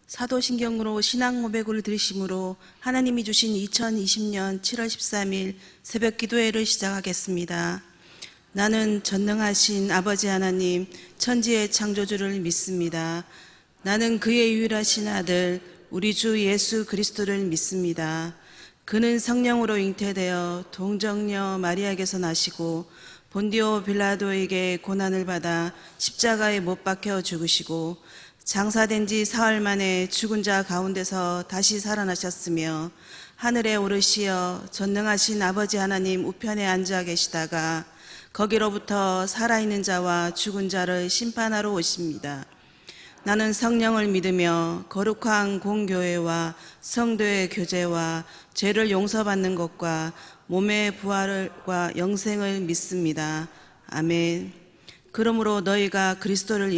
사도신경으로 신앙 고백을 들으심으로 하나님이 주신 2020년 7월 13일 새벽 기도회를 시작하겠습니다. 나는 전능하신 아버지 하나님, 천지의 창조주를 믿습니다. 나는 그의 유일하신 아들, 우리 주 예수 그리스도를 믿습니다. 그는 성령으로 잉태되어 동정녀 마리아에게서 나시고 본디오 빌라도에게 고난을 받아 십자가에 못 박혀 죽으시고 장사된 지 사흘 만에 죽은 자 가운데서 다시 살아나셨으며 하늘에 오르시어 전능하신 아버지 하나님 우편에 앉아 계시다가 거기로부터 살아있는 자와 죽은 자를 심판하러 오십니다. 나는 성령을 믿으며 거룩한 공교회와 성도의 교제와 죄를 용서받는 것과 몸의 부활과 영생을 믿습니다. 아멘. 그러므로 너희가 그리스도를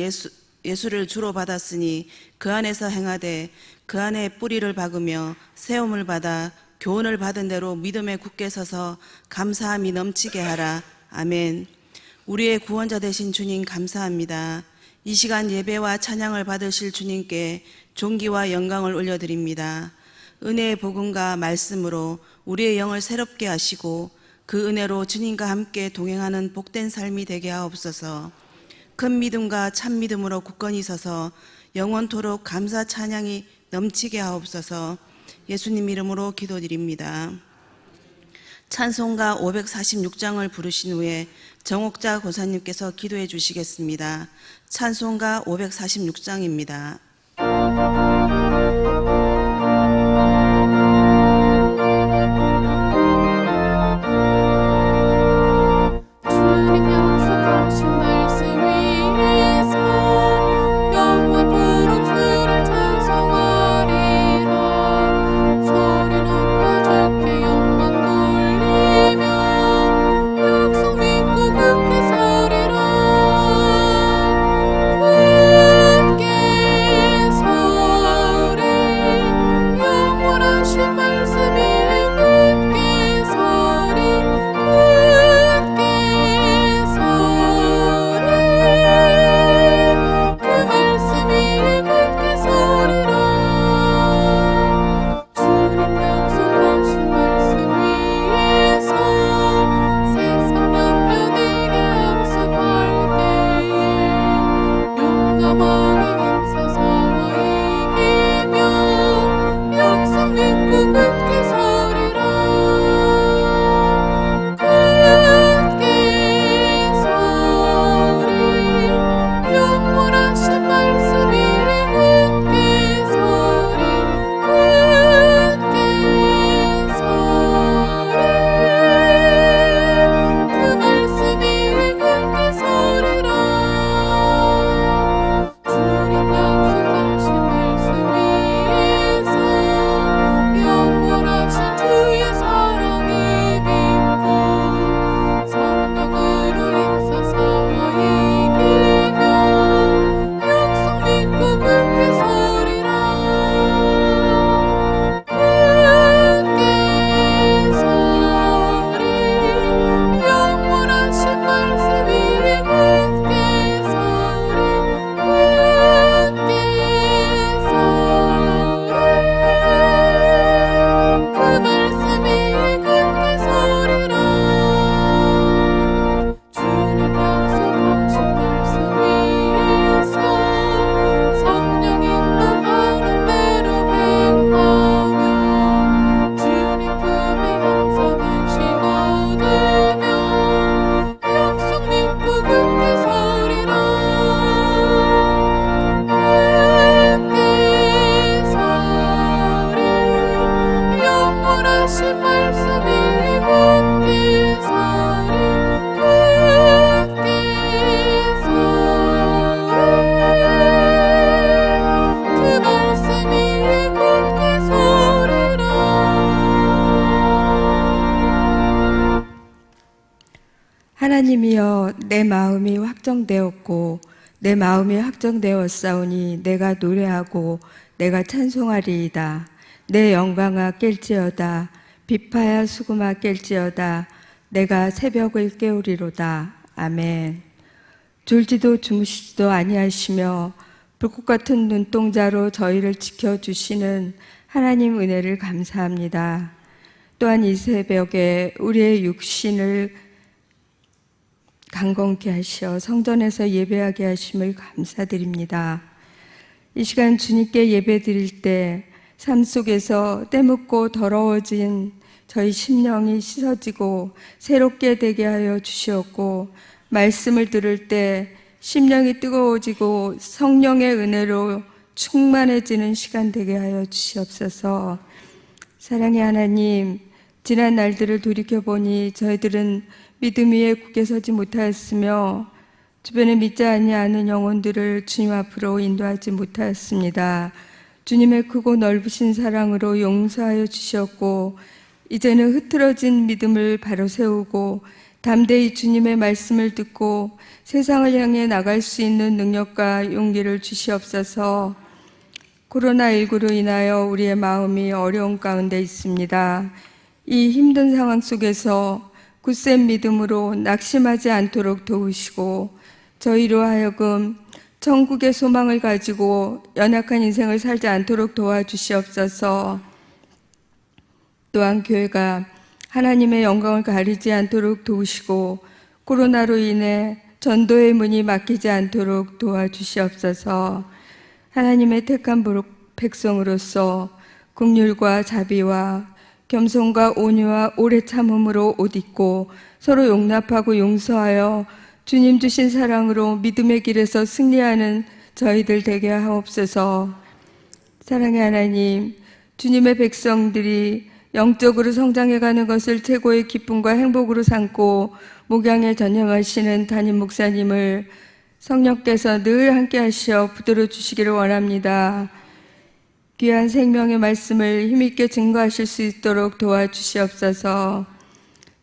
예수를 주로 받았으니 그 안에서 행하되 그 안에 뿌리를 박으며 세움을 받아 교훈을 받은 대로 믿음에 굳게 서서 감사함이 넘치게 하라. 아멘. 우리의 구원자 되신 주님 감사합니다. 이 시간 예배와 찬양을 받으실 주님께 존귀와 영광을 올려드립니다. 은혜의 복음과 말씀으로 우리의 영을 새롭게 하시고 그 은혜로 주님과 함께 동행하는 복된 삶이 되게 하옵소서. 큰 믿음과 참 믿음으로 굳건히 서서 영원토록 감사 찬양이 넘치게 하옵소서. 예수님 이름으로 기도드립니다. 찬송가 546장을 부르신 후에 정옥자 고사님께서 기도해 주시겠습니다. 찬송가 546장입니다. 하나님이여, 내 마음이 확정되었고 내 마음이 확정되었사오니 내가 노래하고 내가 찬송하리이다. 내 영광아 깰지어다. 비파야 수금아 깰지어다. 내가 새벽을 깨우리로다. 아멘. 졸지도 주무시지도 아니하시며 불꽃 같은 눈동자로 저희를 지켜주시는 하나님 은혜를 감사합니다. 또한 이 새벽에 우리의 육신을 강건케 하시어 성전에서 예배하게 하심을 감사드립니다. 이 시간 주님께 예배 드릴 때 삶 속에서 때묻고 더러워진 저희 심령이 씻어지고 새롭게 되게 하여 주시었고, 말씀을 들을 때 심령이 뜨거워지고 성령의 은혜로 충만해지는 시간 되게 하여 주시옵소서. 사랑의 하나님, 지난 날들을 돌이켜보니 저희들은 믿음 위에 굳게 서지 못하였으며 주변에 믿지 아니하는 영혼들을 주님 앞으로 인도하지 못하였습니다. 주님의 크고 넓으신 사랑으로 용서하여 주셨고, 이제는 흐트러진 믿음을 바로 세우고 담대히 주님의 말씀을 듣고 세상을 향해 나갈 수 있는 능력과 용기를 주시옵소서. 코로나19로 인하여 우리의 마음이 어려운 가운데 있습니다. 이 힘든 상황 속에서 굳센 믿음으로 낙심하지 않도록 도우시고, 저희로 하여금 천국의 소망을 가지고 연약한 인생을 살지 않도록 도와주시옵소서. 또한 교회가 하나님의 영광을 가리지 않도록 도우시고, 코로나로 인해 전도의 문이 막히지 않도록 도와주시옵소서. 하나님의 택한 백성으로서 긍휼과 자비와 겸손과 온유와 오래 참음으로 옷 입고 서로 용납하고 용서하여 주님 주신 사랑으로 믿음의 길에서 승리하는 저희들 되게 하옵소서. 사랑의 하나님, 주님의 백성들이 영적으로 성장해가는 것을 최고의 기쁨과 행복으로 삼고 목양에 전념하시는 담임 목사님을 성령께서 늘 함께 하시어 붙들어 주시기를 원합니다. 귀한 생명의 말씀을 힘있게 증거하실 수 있도록 도와주시옵소서.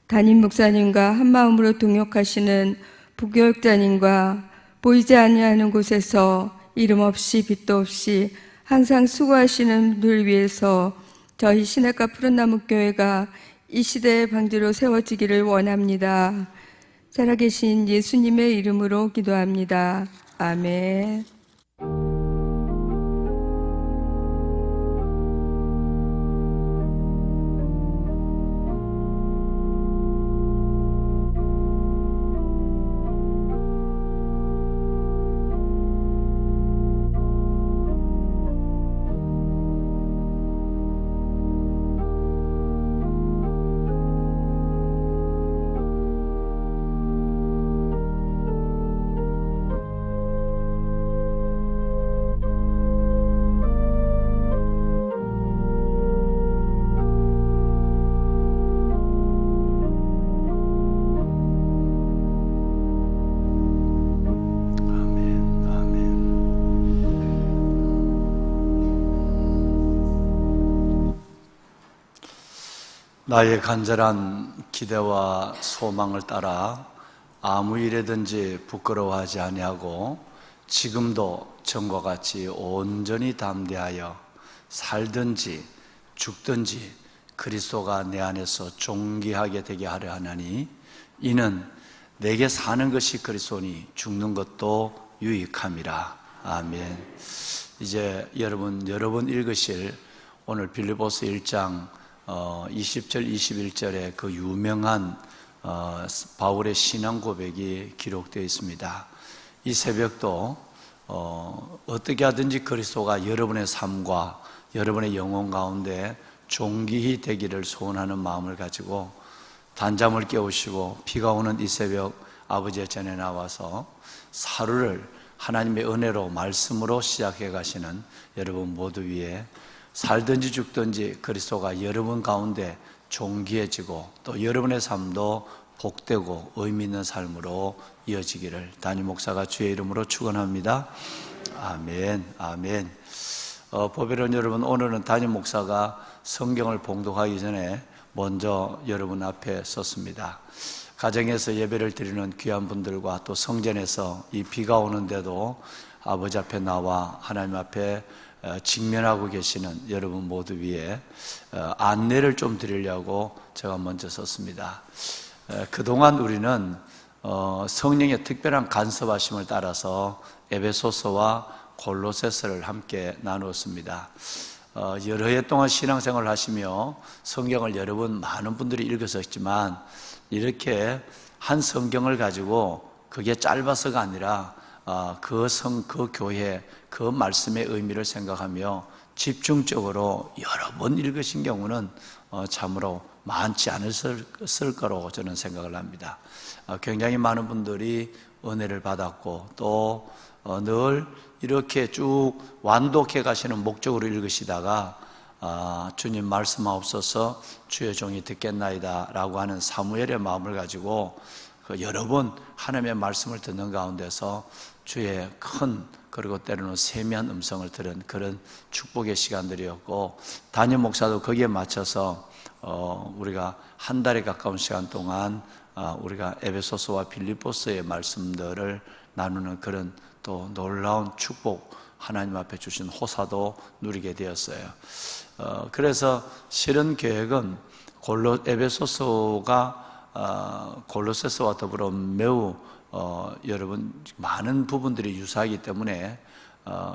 담임 목사님과 한마음으로 동역하시는 부교육자님과 보이지 아니하는 곳에서 이름 없이 빛도 없이 항상 수고하시는 분들 위해서 저희 시냇가 푸른나무 교회가 이 시대의 방지로 세워지기를 원합니다. 살아계신 예수님의 이름으로 기도합니다. 아멘. 나의 간절한 기대와 소망을 따라 아무 일에든지 부끄러워하지 아니하고 지금도 전과 같이 온전히 담대하여 살든지 죽든지 그리스도가 내 안에서 존귀하게 되게 하려 하나니, 이는 내게 사는 것이 그리스도니 죽는 것도 유익함이라. 아멘. 이제 여러분 읽으실 오늘 빌립보서 1장 20절 21절에 그 유명한 바울의 신앙 고백이 기록되어 있습니다. 이 새벽도 어떻게 하든지 그리스도가 여러분의 삶과 여러분의 영혼 가운데 존귀히 되기를 소원하는 마음을 가지고 단잠을 깨우시고 비가 오는 이 새벽 아버지의 전에 나와서 하루를 하나님의 은혜로 말씀으로 시작해 가시는 여러분 모두 위에 살든지 죽든지 그리스도가 여러분 가운데 존귀해지고 또 여러분의 삶도 복되고 의미 있는 삶으로 이어지기를 담임 목사가 주의 이름으로 축원합니다. 아멘. 아멘. 보배로운 여러분, 오늘은 담임 목사가 성경을 봉독하기 전에 먼저 여러분 앞에 섰습니다. 가정에서 예배를 드리는 귀한 분들과 또 성전에서 이 비가 오는데도 아버지 앞에 나와 하나님 앞에 직면하고 계시는 여러분 모두 위에 안내를 좀 드리려고 제가 먼저 섰습니다. 그동안 우리는 성령의 특별한 간섭하심을 따라서 에베소서와 골로새서를 함께 나누었습니다. 여러 해 동안 신앙생활을 하시며 성경을 여러 번 많은 분들이 읽으셨지만 이렇게 한 성경을 가지고 그게 짧아서가 아니라 그 교회, 그 말씀의 의미를 생각하며 집중적으로 여러 번 읽으신 경우는 참으로 많지 않았을 거라고 저는 생각을 합니다. 굉장히 많은 분들이 은혜를 받았고 또 늘 이렇게 쭉 완독해 가시는 목적으로 읽으시다가 주님 말씀하옵소서 주의 종이 듣겠나이다 라고 하는 사무엘의 마음을 가지고 여러 번 하나님의 말씀을 듣는 가운데서 주의 큰 그리고 때로는 세미한 음성을 들은 그런 축복의 시간들이었고, 담임 목사도 거기에 맞춰서 우리가 한 달에 가까운 시간 동안 우리가 에베소서와 빌립보서의 말씀들을 나누는 그런 또 놀라운 축복, 하나님 앞에 주신 호사도 누리게 되었어요. 그래서 실은 계획은 에베소서가 골로새서와 더불어 매우 여러분 많은 부분들이 유사하기 때문에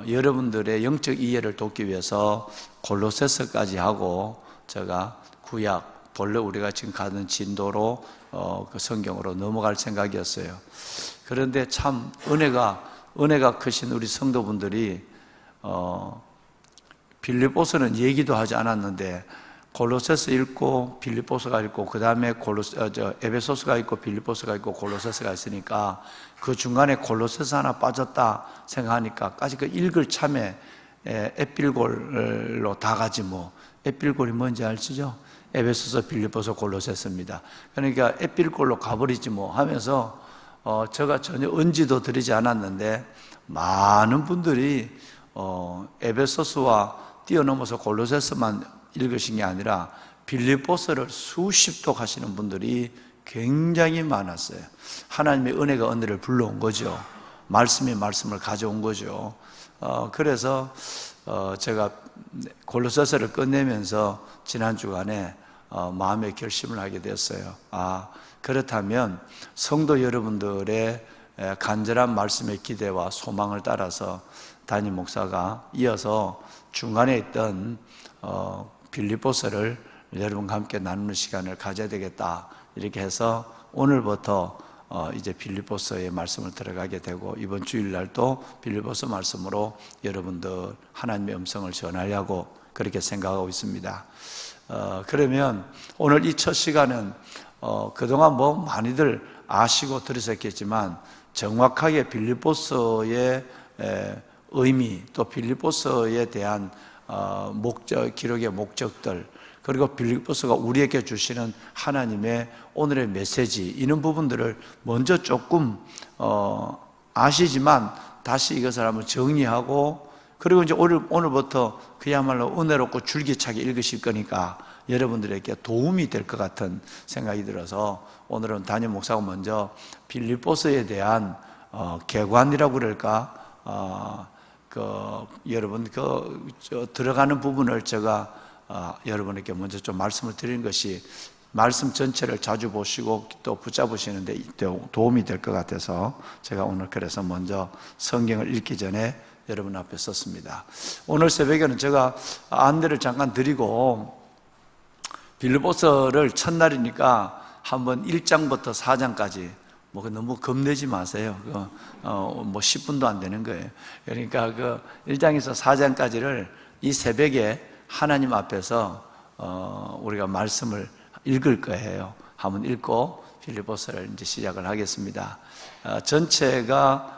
여러분들의 영적 이해를 돕기 위해서 골로새서까지 하고 제가 구약 본래 우리가 지금 가는 진도로 그 성경으로 넘어갈 생각이었어요. 그런데 참 은혜가 크신 우리 성도분들이 빌립보서는 얘기도 하지 않았는데 골로새서 읽고 빌립보서가 있고 그 다음에 에베소서가 있고 빌립보서가 있고 골로새서가 있으니까 그 중간에 골로새서 하나 빠졌다 생각하니까 까지 그 읽을 참에 에필골로 다 가지 뭐. 에필골이 뭔지 아시죠? 에베소서, 빌립보서, 골로새서입니다. 그러니까 에필골로 가버리지 뭐 하면서 제가 전혀 은지도 드리지 않았는데 많은 분들이 에베소서와 뛰어넘어서 골로새서만 읽으신 게 아니라 빌립보서를 수십독 하시는 분들이 굉장히 많았어요. 하나님의 은혜가 은혜를 불러온 거죠. 말씀이 말씀을 가져온 거죠. 그래서 제가 골로새서를 끝내면서 지난 주간에 마음의 결심을 하게 됐어요. 그렇다면 성도 여러분들의 간절한 말씀의 기대와 소망을 따라서 담임 목사가 이어서 중간에 있던 빌립보서를 여러분과 함께 나누는 시간을 가져야 되겠다 이렇게 해서 오늘부터 이제 빌립보서의 말씀을 들어가게 되고 이번 주일날도 빌립보서 말씀으로 여러분들 하나님의 음성을 전하려고 그렇게 생각하고 있습니다. 그러면 오늘 이 첫 시간은 그동안 뭐 많이들 아시고 들으셨겠지만 정확하게 빌립보서의 의미 또 빌립보서에 대한 기록의 목적들 그리고 빌립보서가 우리에게 주시는 하나님의 오늘의 메시지 이런 부분들을 먼저 조금 아시지만 다시 이것을 한번 정리하고 그리고 이제 오늘부터 그야말로 은혜롭고 줄기차게 읽으실 거니까 여러분들에게 도움이 될 것 같은 생각이 들어서 오늘은 담임 목사가 먼저 빌립보서에 대한 개관이라고 그럴까 여러분 들어가는 부분을 제가 여러분에게 먼저 좀 말씀을 드리는 것이 말씀 전체를 자주 보시고 또 붙잡으시는데 도움이 될 것 같아서 제가 오늘 그래서 먼저 성경을 읽기 전에 여러분 앞에 섰습니다. 오늘 새벽에는 제가 안내를 잠깐 드리고 빌립보서를 첫날이니까 한번 1장부터 4장까지 뭐 너무 겁내지 마세요. 뭐 10분도 안 되는 거예요. 그러니까 그 1장에서 4장까지를 이 새벽에 하나님 앞에서 우리가 말씀을 읽을 거예요. 한번 읽고 빌립보서를 이제 시작을 하겠습니다. 전체가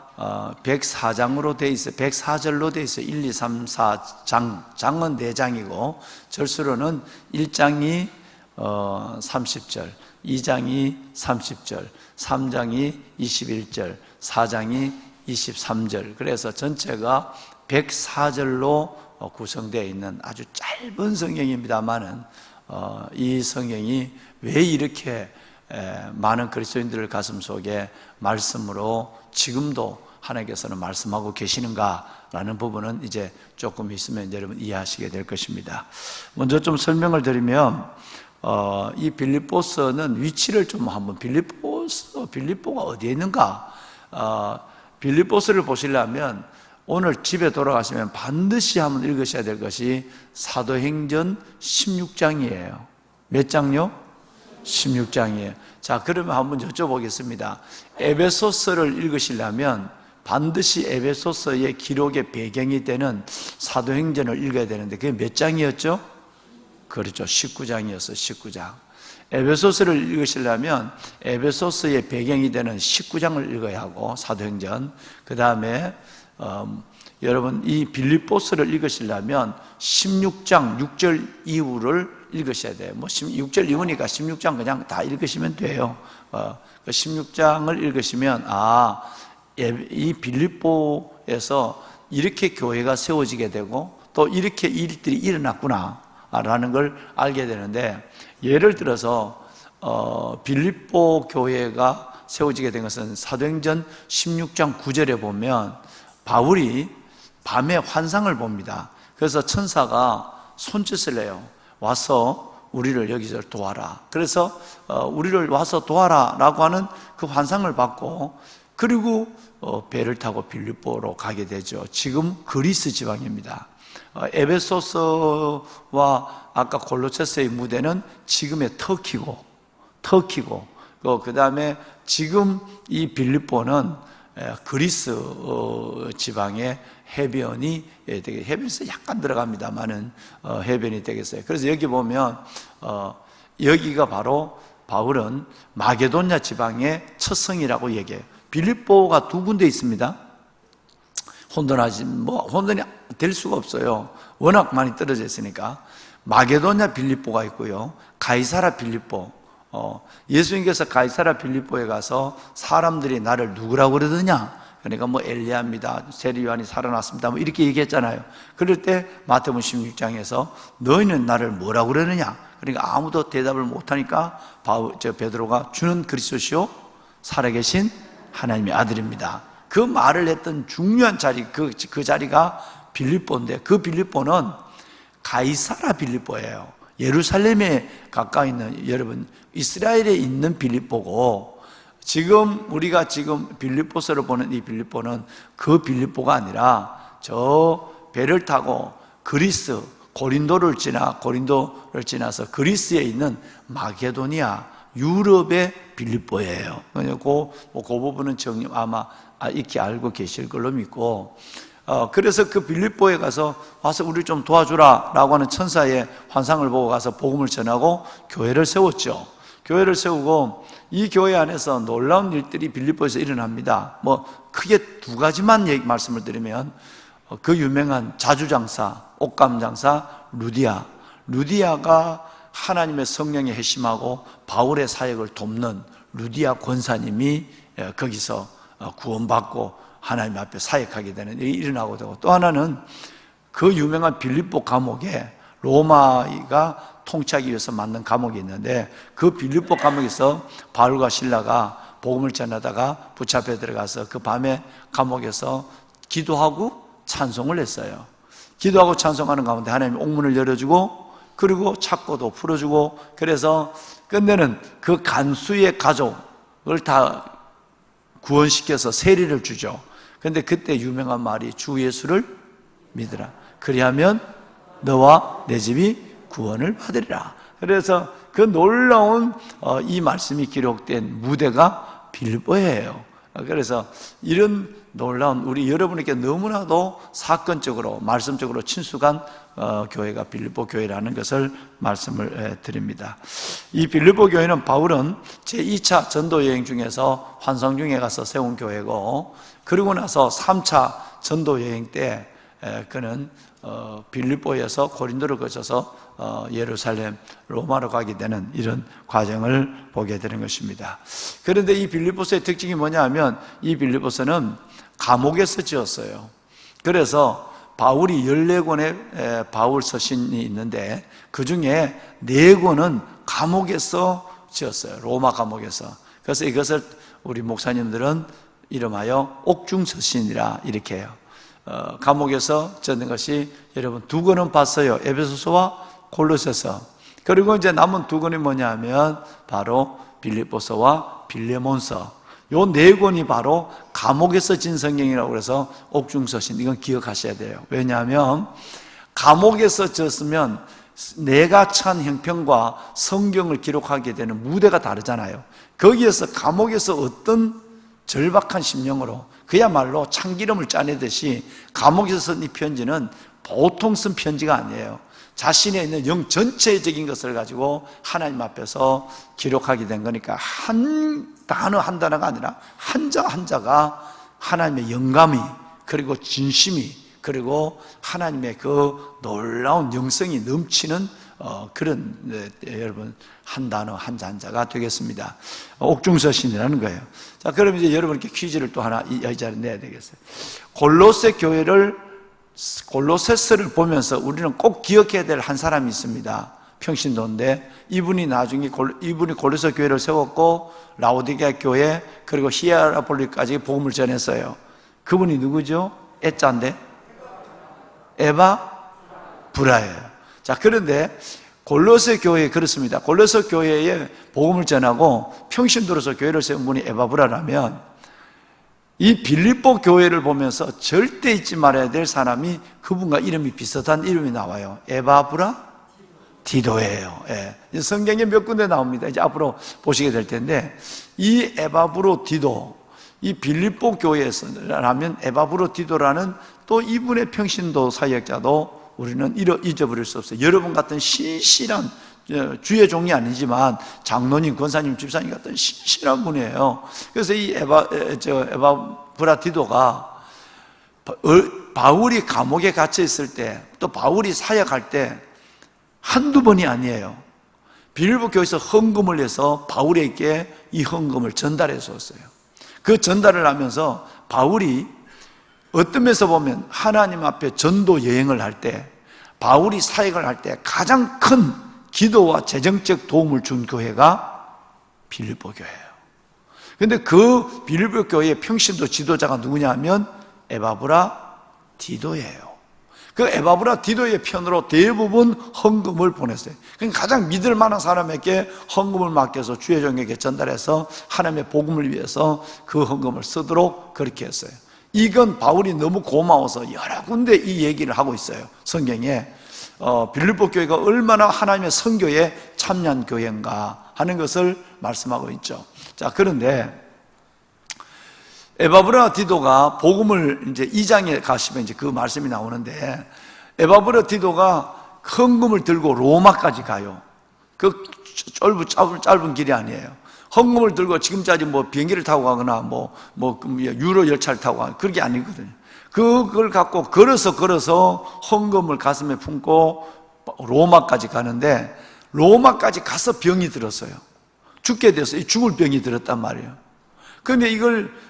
104장으로 돼 있어요. 104절로 돼 있어요. 1, 2, 3, 4장. 장은 4장이고 절수로는 1장이 30절, 2장이 30절, 3장이 21절, 4장이 23절. 그래서 전체가 104절로 구성되어 있는 아주 짧은 성경입니다만은 이 성경이 왜 이렇게 많은 그리스도인들의 가슴 속에 말씀으로 지금도 하나님께서는 말씀하고 계시는가라는 부분은 이제 조금 있으면 여러분 이해하시게 될 것입니다. 먼저 좀 설명을 드리면 이 빌립보서는 위치를 좀 한번 빌립보가 어디에 있는가? 빌립보서를 보시려면 오늘 집에 돌아가시면 반드시 한번 읽으셔야 될 것이 사도행전 16장이에요. 몇 장요? 16장이에요. 자, 그러면 한번 여쭤보겠습니다. 에베소서를 읽으시려면 반드시 에베소서의 기록의 배경이 되는 사도행전을 읽어야 되는데 그게 몇 장이었죠? 그렇죠. 19장이었어요. 19장. 에베소서를 읽으시려면 에베소서의 배경이 되는 19장을 읽어야 하고 사도행전. 그 다음에 여러분 이 빌립보서를 읽으시려면 16장 6절 이후를 읽으셔야 돼요. 뭐 6절 이후니까 16장 그냥 다 읽으시면 돼요. 그 16장을 읽으시면 이 빌립보에서 이렇게 교회가 세워지게 되고 또 이렇게 일들이 일어났구나 라는 걸 알게 되는데, 예를 들어서 빌립보 교회가 세워지게 된 것은 사도행전 16장 9절에 보면 바울이 밤에 환상을 봅니다. 그래서 천사가 손짓을 해요. 와서 우리를 여기서 도와라. 그래서 우리를 와서 도와라 라고 하는 그 환상을 받고, 그리고 배를 타고 빌립보로 가게 되죠. 지금 그리스 지방입니다. 에베소서와 아까 골로새서의 무대는 지금의 터키고 그 다음에 지금 이 빌립보는 그리스 지방의 해변이 해변에서 약간 들어갑니다만은 해변이 되겠어요. 그래서 여기 보면 여기가 바로 바울은 마게도냐 지방의 첫 성이라고 얘기해요. 빌립보가 두 군데 있습니다. 혼돈이 될 수가 없어요. 워낙 많이 떨어져 있으니까. 마게도냐 빌립보가 있고요, 가이사라 빌립보. 예수님께서 가이사라 빌립보에 가서 사람들이 나를 누구라고 그러더냐? 그러니까 뭐 엘리야입니다, 세리 요한이 살아났습니다, 뭐 이렇게 얘기했잖아요. 그럴 때 마태복음 16장에서 너희는 나를 뭐라고 그러느냐? 그러니까 아무도 대답을 못하니까 베드로가 주는 그리스도시요 살아계신 하나님의 아들입니다. 그 말을 했던 중요한 자리, 그 자리가 빌립보인데, 그 빌립보는 가이사라 빌립보예요. 예루살렘에 가까이 있는, 여러분 이스라엘에 있는 빌립보고, 지금 우리가 지금 빌립보서를 보는 이 빌립보는 그 빌립보가 아니라 저 배를 타고 그리스 고린도를 지나서 그리스에 있는 마게도니아 유럽의 빌립보예요. 그 부분은 아마 익히 알고 계실 걸로 믿고, 그래서 그 빌립보에 가서 와서 우리 좀 도와주라 라고 하는 천사의 환상을 보고 가서 복음을 전하고 교회를 세웠죠. 교회를 세우고 이 교회 안에서 놀라운 일들이 빌립보에서 일어납니다. 뭐 크게 두 가지만 말씀을 드리면, 그 유명한 자주장사, 옷감장사 루디아가 하나님의 성령에 회심하고 바울의 사역을 돕는 루디아 권사님이 거기서 구원받고 하나님 앞에 사역하게 되는 일이 일어나고 되고, 또 하나는 그 유명한 빌립보 감옥에 로마가 통치하기 위해서 만든 감옥이 있는데, 그 빌립보 감옥에서 바울과 실라가 복음을 전하다가 붙잡혀 들어가서 그 밤에 감옥에서 기도하고 찬송을 했어요. 기도하고 찬송하는 가운데 하나님이 옥문을 열어주고, 그리고 착고도 풀어주고, 그래서 끝내는 그 간수의 가족을 다 구원시켜서 세리를 주죠. 그런데 그때 유명한 말이 주 예수를 믿으라. 그리하면 너와 내 집이 구원을 받으리라. 그래서 그 놀라운 이 말씀이 기록된 무대가 빌립보예요. 그래서 이런 놀라운, 우리 여러분에게 너무나도 사건적으로 말씀적으로 친숙한 교회가 빌립보 교회라는 것을 말씀을 드립니다. 이 빌립보 교회는 바울은 제2차 전도 여행 중에서 환상 중에 가서 세운 교회고, 그리고 나서 3차 전도 여행 때 그는 빌립보에서 고린도를 거쳐서 예루살렘, 로마로 가게 되는 이런 과정을 보게 되는 것입니다. 그런데 이 빌립보서의 특징이 뭐냐 하면, 이 빌립보서는 감옥에서 지었어요. 그래서 바울이 14권의 바울 서신이 있는데 그 중에 4권은 감옥에서 지었어요. 로마 감옥에서. 그래서 이것을 우리 목사님들은 이름하여 옥중서신이라 이렇게 해요. 감옥에서 지은 것이 여러분 2권은 봤어요. 에베소서와 골로새서. 그리고 이제 남은 2권이 뭐냐 하면 바로 빌립보서와 빌레몬서. 요 네 권이 바로 감옥에서 진 성경이라고 해서 옥중서신, 이건 기억하셔야 돼요. 왜냐하면 감옥에서 졌으면 내가 처한 형편과 성경을 기록하게 되는 무대가 다르잖아요. 거기에서 감옥에서 어떤 절박한 심령으로 그야말로 참기름을 짜내듯이 감옥에서 쓴 이 편지는 보통 쓴 편지가 아니에요. 자신에 있는 영 전체적인 것을 가지고 하나님 앞에서 기록하게 된 거니까 한 단어 한 단어가 아니라 한자 한자가 하나님의 영감이, 그리고 진심이, 그리고 하나님의 그 놀라운 영성이 넘치는 그런 여러분 한 단어 한자 한자가 되겠습니다. 옥중서신이라는 거예요. 자, 그럼 이제 여러분께 퀴즈를 또 하나 이 자리에 내야 되겠어요. 골로새서를 보면서 우리는 꼭 기억해야 될 한 사람이 있습니다. 평신도인데 이분이 나중에 이분이 골로새 교회를 세웠고 라오디게아 교회 그리고 히에라폴리까지 복음을 전했어요. 그분이 누구죠? 애자인데 에바브라예요. 자, 그런데 골로새 교회에 그렇습니다. 골로새 교회에 복음을 전하고 평신도로서 교회를 세운 분이 에바브라라면 이 빌립보 교회를 보면서 절대 잊지 말아야 될 사람이 그분과 이름이 비슷한 이름이 나와요. 에바브라 디도예요. 예. 성경에 몇 군데 나옵니다. 이제 앞으로 보시게 될 텐데 이 에바브로 디도, 이 빌립보 교회에서라면 에바브로 디도라는 또 이분의 평신도 사역자도 우리는 잊어버릴 수 없어요. 여러분 같은 신실한 주의 종이 아니지만 장로님, 권사님, 집사님 같은 신실한 분이에요. 그래서 이 에바브라 디도가 바울이 감옥에 갇혀 있을 때, 또 바울이 사역할 때 한두 번이 아니에요. 빌립보 교회에서 헌금을 해서 바울에게 이 헌금을 전달해 줬어요. 그 전달을 하면서 바울이 어떤 면에서 보면 하나님 앞에 전도 여행을 할 때, 바울이 사역을 할 때 가장 큰 기도와 재정적 도움을 준 교회가 빌립보 교회예요. 그런데 그 빌립보 교회의 평신도 지도자가 누구냐 하면 에바브라 디도예요. 그 에바브라 디도의 편으로 대부분 헌금을 보냈어요. 그러니까 가장 믿을 만한 사람에게 헌금을 맡겨서 주의 종에게 전달해서 하나님의 복음을 위해서 그 헌금을 쓰도록 그렇게 했어요. 이건 바울이 너무 고마워서 여러 군데 이 얘기를 하고 있어요. 성경에 빌립보 교회가 얼마나 하나님의 선교에 참여한 교회인가 하는 것을 말씀하고 있죠. 자, 그런데 에바브라 디도가 복음을 이제 2장에 가시면 이제 그 말씀이 나오는데 에바브라 디도가 헌금을 들고 로마까지 가요. 그 짧은 길이 아니에요. 헌금을 들고 지금까지 뭐 비행기를 타고 가거나 뭐 유로 열차를 타고 가거나 그런 게 아니거든요. 그걸 갖고 걸어서 헌금을 가슴에 품고 로마까지 가는데 로마까지 가서 병이 들었어요. 죽게 됐어요. 죽을 병이 들었단 말이에요. 그런데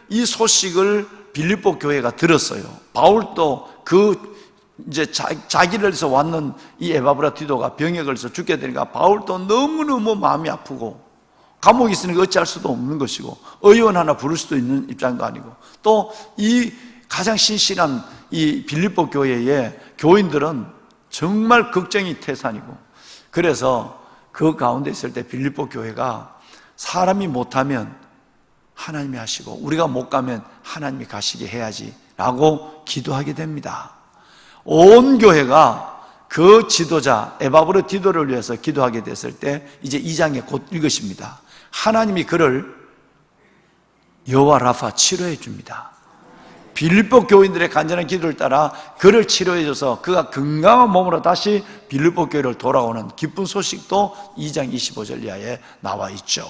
이 소식을 빌립보 교회가 들었어요. 바울도 이제 자기를 위해서 왔는 이 에바브라 디도가 병에 걸려서 죽게 되니까 바울도 너무너무 마음이 아프고 감옥에 있으니까 어찌할 수도 없는 것이고 의원 하나 부를 수도 있는 입장도 아니고 또 이 가장 신실한 이 빌립보 교회의 교인들은 정말 걱정이 태산이고 그래서 그 가운데 있을 때 빌립보 교회가 사람이 못하면 하나님이 하시고 우리가 못 가면 하나님이 가시게 해야지 라고 기도하게 됩니다. 온 교회가 그 지도자 에바브라 디도를 위해서 기도하게 됐을 때 이제 2장에 곧 읽으십니다. 하나님이 그를 여호와 라파 치료해 줍니다. 빌립보 교인들의 간절한 기도를 따라 그를 치료해 줘서 그가 건강한 몸으로 다시 빌립보 교회를 돌아오는 기쁜 소식도 2장 25절 이하에 나와 있죠.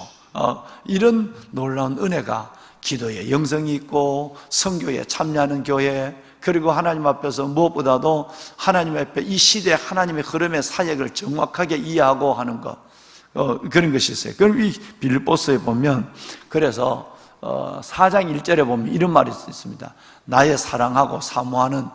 이런 놀라운 은혜가 기도에 영성이 있고 선교에 참여하는 교회, 그리고 하나님 앞에서 무엇보다도 하나님 앞에 이 시대의 하나님의 흐름의 사역을 정확하게 이해하고 하는 것, 그런 것이 있어요. 그럼 이 빌립보서에 보면 그래서 4장 1절에 보면 이런 말이 있습니다. 나의 사랑하고 사모하는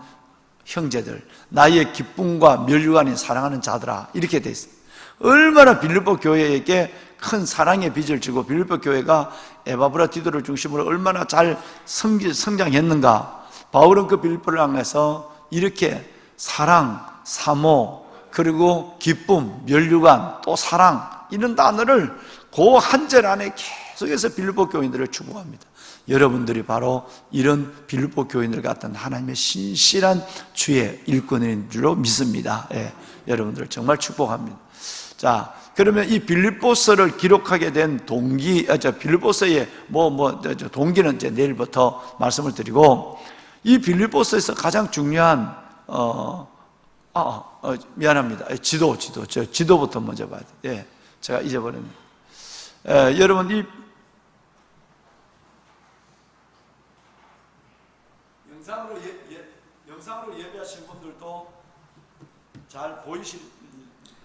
형제들, 나의 기쁨과 멸류관이 사랑하는 자들아, 이렇게 돼 있어요. 얼마나 빌립보 교회에게 큰 사랑의 빚을 지고 빌립보 교회가 에바브라 디도를 중심으로 얼마나 잘 성장했는가. 바울은 그 빌립보를 향해서 이렇게 사랑, 사모, 그리고 기쁨, 멸류관, 또 사랑, 이런 단어를 그 한 절 안에 계속해서 빌립보 교인들을 축복합니다. 여러분들이 바로 이런 빌립보 교인들 같은 하나님의 신실한 주의 일꾼인 줄로 믿습니다. 예, 여러분들 정말 축복합니다. 자, 그러면 이 빌립보서를 기록하게 된 동기, 빌립보서의 동기는 이제 내일부터 말씀을 드리고, 이 빌립보서에서 가장 중요한 미안합니다. 지도부터 먼저 봐야 돼요. 예, 제가 잊어버렸네요. 여러분, 이 영상으로 예배하신 분들도 잘 보이실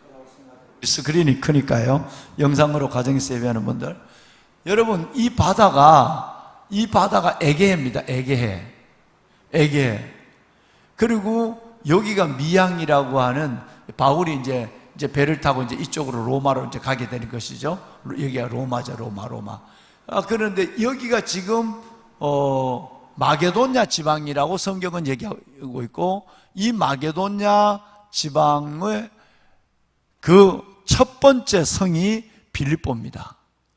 거라고 생각합니다. 스크린이 크니까요. 영상으로 가정에서 예배하는 분들, 여러분, 이 바다가 에게해입니다. 에게해. 그리고 여기가 미양이라고 하는, 바울이 이제 배를 타고 이제 이쪽으로 로마로 이제 가게 되는 것이죠. 여기가 로마죠, 로마. 그런데 여기가 지금 마게도냐 지방이라고 성경은 얘기하고 있고, 이 마게도냐 지방의 그 첫 번째 성이 빌립보입니다.